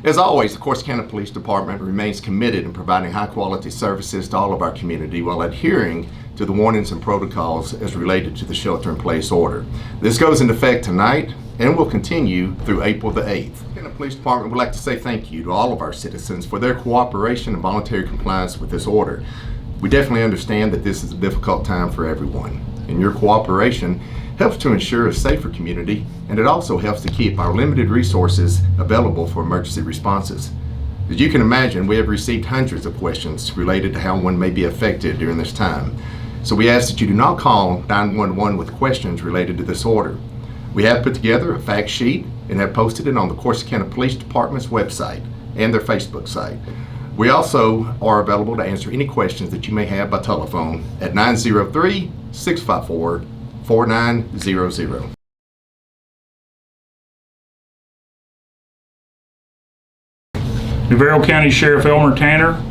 As always, the Corsicana Police Department remains committed in providing high-quality services to all of our community while adhering to the warnings and protocols as related to the shelter-in-place order. This goes into effect tonight and will continue through April the 8th. The Police Department would like to say thank you to all of our citizens for their cooperation and voluntary compliance with this order. We definitely understand that this is a difficult time for everyone, and your cooperation helps to ensure a safer community, and it also helps to keep our limited resources available for emergency responses. As you can imagine, we have received hundreds of questions related to how one may be affected during this time. So we ask that you do not call 911 with questions related to this order. We have put together a fact sheet and have posted it on the Corsicana Police Department's website and their Facebook site. We also are available to answer any questions that you may have by telephone at 903-654-4900. Navarro County Sheriff Elmer Tanner.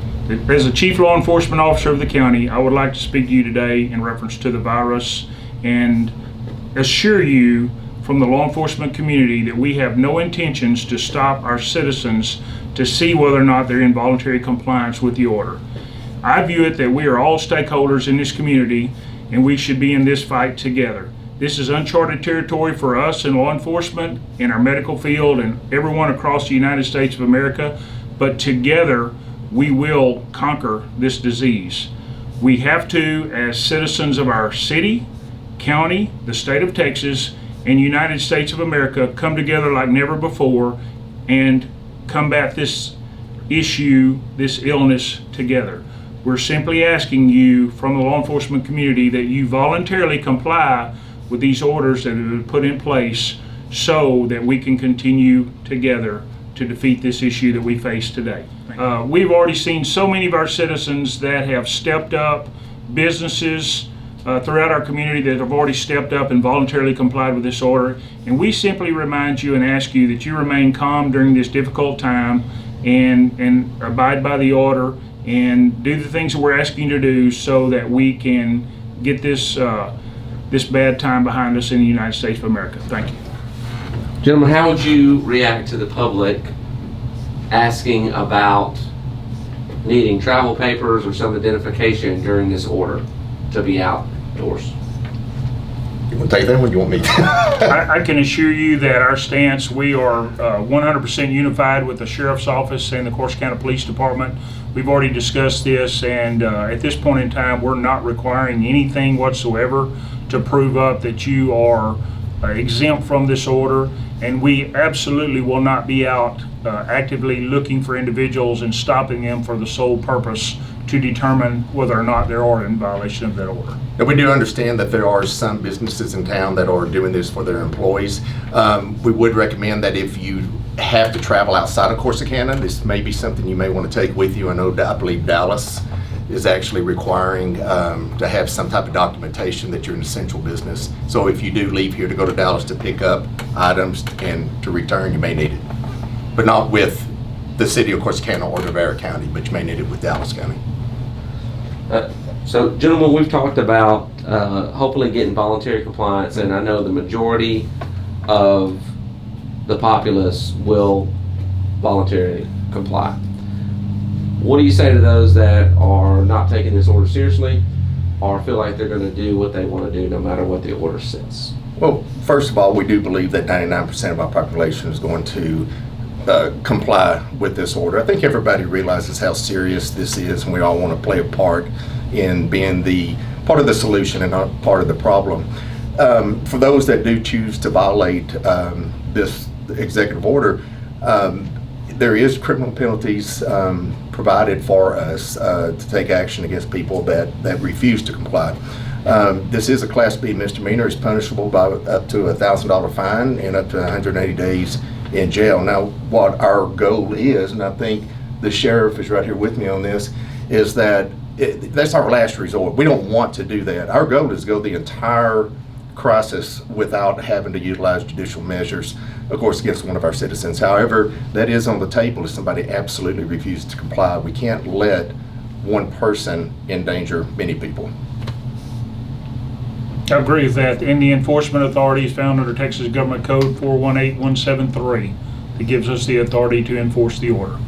As the Chief Law Enforcement Officer of the county, I would like to speak to you today in reference to the virus and assure you from the law enforcement community that we have no intentions to stop our citizens to see whether or not they're in voluntary compliance with the order. I view it that we are all stakeholders in this community and we should be in this fight together. This is uncharted territory for us in law enforcement, in our medical field, and everyone across the United States of America, but together we will conquer this disease. We have to, as citizens of our city, county, the state of Texas, and United States of America, come together like never before and combat this issue, this illness together. We're simply asking you from the law enforcement community that you voluntarily comply with these orders that have been put in place so that we can continue together to defeat this issue that we face today. We've already seen so many of our citizens that have stepped up, businesses throughout our community that have already stepped up and voluntarily complied with this order. And we simply remind you and ask you that you remain calm during this difficult time and abide by the order and do the things that we're asking you to do so that we can get this bad time behind us in the United States of America. Thank you. Gentlemen, how would you react to the public asking about needing travel papers or some identification during this order to be outdoors? You want to take that one? You want me to? I can assure you that our stance, we are 100% unified with the Sheriff's Office and the Corsicana Police Department. We've already discussed this, and at this point in time, we're not requiring anything whatsoever to prove up that you are exempt from this order, and we absolutely will not be out actively looking for individuals and stopping them for the sole purpose to determine whether or not they are in violation of that order. And we do understand that there are some businesses in town that are doing this for their employees. We would recommend that if you have to travel outside of Corsicana, this may be something you may want to take with you. I believe Dallas is actually requiring to have some type of documentation that you're an essential business. So if you do leave here to go to Dallas to pick up items and to return, you may need it. But not with the city of Corsicana or Navarro County, but you may need it with Dallas County. So gentlemen, we've talked about hopefully getting voluntary compliance, and I know the majority of the populace will voluntarily comply. What do you say to those that are not taking this order seriously or feel like they're going to do what they want to do no matter what the order says? Well, first of all, we do believe that 99% of our population is going to comply with this order. I think everybody realizes how serious this is, and we all want to play a part in being the part of the solution and not part of the problem. For those that do choose to violate this executive order, there is criminal penalties provided for us to take action against people that refuse to comply. This is a Class B misdemeanor. It's punishable by up to a $1,000 fine and up to 180 days in jail. Now, what our goal is, and I think the sheriff is right here with me on this, is that that's our last resort. We don't want to do that. Our goal is to go the entire crisis without having to utilize judicial measures, of course, against one of our citizens. However, that is on the table if somebody absolutely refuses to comply. We can't let one person endanger many people. I agree with that. And the enforcement authority is found under Texas Government Code 418173. that gives us the authority to enforce the order.